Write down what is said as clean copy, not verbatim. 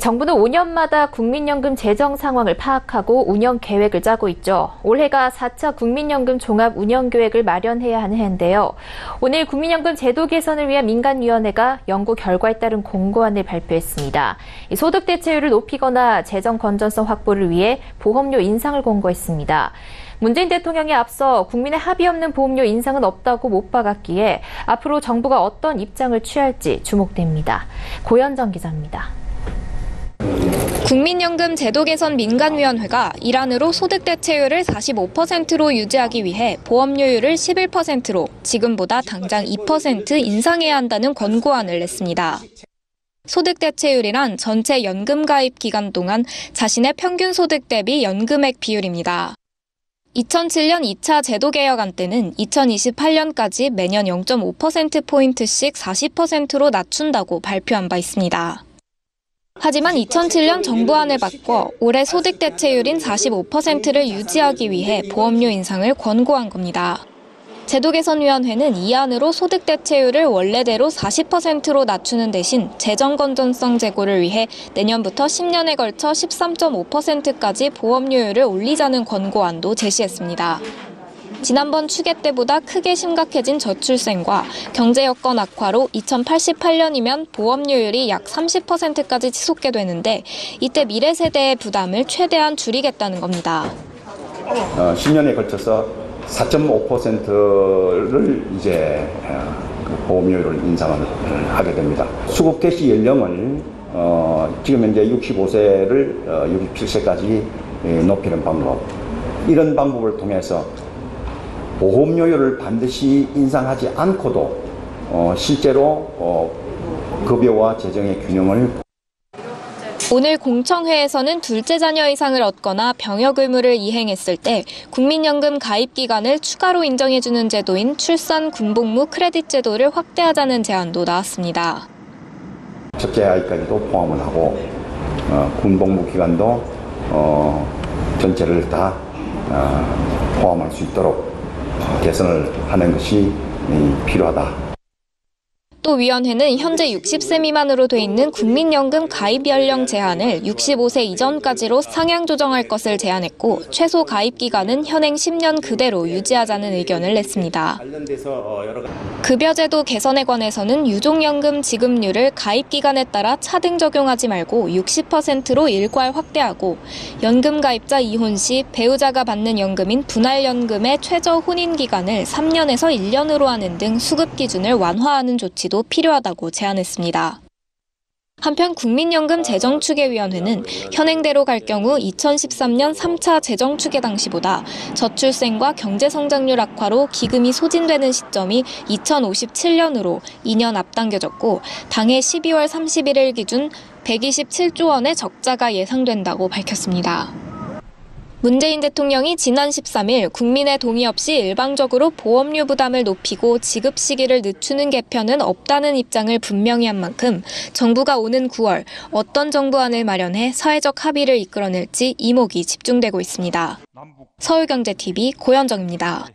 정부는 5년마다 국민연금 재정 상황을 파악하고 운영 계획을 짜고 있죠. 올해가 4차 국민연금 종합 운영 계획을 마련해야 하는 해인데요. 오늘 국민연금 제도 개선을 위한 민간위원회가 연구 결과에 따른 공고안을 발표했습니다. 소득 대체율을 높이거나 재정 건전성 확보를 위해 보험료 인상을 권고했습니다. 문재인 대통령이 앞서 국민의 합의 없는 보험료 인상은 없다고 못 박았기에 앞으로 정부가 어떤 입장을 취할지 주목됩니다. 고현정 기자입니다. 국민연금 제도 개선 민간위원회가 일환으로 소득 대체율을 45%로 유지하기 위해 보험료율을 11%로 지금보다 당장 2% 인상해야 한다는 권고안을 냈습니다. 소득 대체율이란 전체 연금 가입 기간 동안 자신의 평균 소득 대비 연금액 비율입니다. 2007년 2차 제도 개혁안 때는 2028년까지 매년 0.5%포인트씩 40%로 낮춘다고 발표한 바 있습니다. 하지만 2007년 정부안을 바꿔 올해 소득 대체율인 45%를 유지하기 위해 보험료 인상을 권고한 겁니다. 제도개선위원회는 이 안으로 소득 대체율을 원래대로 40%로 낮추는 대신 재정 건전성 제고를 위해 내년부터 10년에 걸쳐 13.5%까지 보험료율을 올리자는 권고안도 제시했습니다. 지난번 추계 때보다 크게 심각해진 저출생과 경제 여건 악화로 2088년이면 보험료율이 약 30%까지 치솟게 되는데 이때 미래 세대의 부담을 최대한 줄이겠다는 겁니다. 10년에 걸쳐서 4.5%를 이제 보험료율을 인상을 하게 됩니다. 수급 개시 연령을 지금 현재 65세를 67세까지 높이는 방법, 이런 방법을 통해서 보험료율을 반드시 인상하지 않고도 실제로 급여와 재정의 균형을. 오늘 공청회에서는 둘째 자녀 이상을 얻거나 병역 의무를 이행했을 때 국민연금 가입 기간을 추가로 인정해주는 제도인 출산 군복무 크레딧 제도를 확대하자는 제안도 나왔습니다. 첫째 아이까지도 포함을 하고 군복무 기간도 전체를 다 포함할 수 있도록 개선을 하는 것이 필요하다. 또 위원회는 현재 60세 미만으로 돼 있는 국민연금 가입 연령 제한을 65세 이전까지로 상향 조정할 것을 제안했고 최소 가입 기간은 현행 10년 그대로 유지하자는 의견을 냈습니다. 급여제도 개선에 관해서는 유족연금 지급률을 가입 기간에 따라 차등 적용하지 말고 60%로 일괄 확대하고 연금 가입자 이혼 시 배우자가 받는 연금인 분할연금의 최저 혼인 기간을 3년에서 1년으로 하는 등 수급 기준을 완화하는 조치도 필요하다고 제안했습니다. 한편 국민연금 재정추계위원회는 현행대로 갈 경우 2013년 3차 재정추계 당시보다 저출생과 경제성장률 악화로 기금이 소진되는 시점이 2057년으로 2년 앞당겨졌고 당해 12월 31일 기준 127조 원의 적자가 예상된다고 밝혔습니다. 문재인 대통령이 지난 13일 국민의 동의 없이 일방적으로 보험료 부담을 높이고 지급 시기를 늦추는 개편은 없다는 입장을 분명히 한 만큼 정부가 오는 9월 어떤 정부안을 마련해 사회적 합의를 이끌어낼지 이목이 집중되고 있습니다. 서울경제TV 고현정입니다.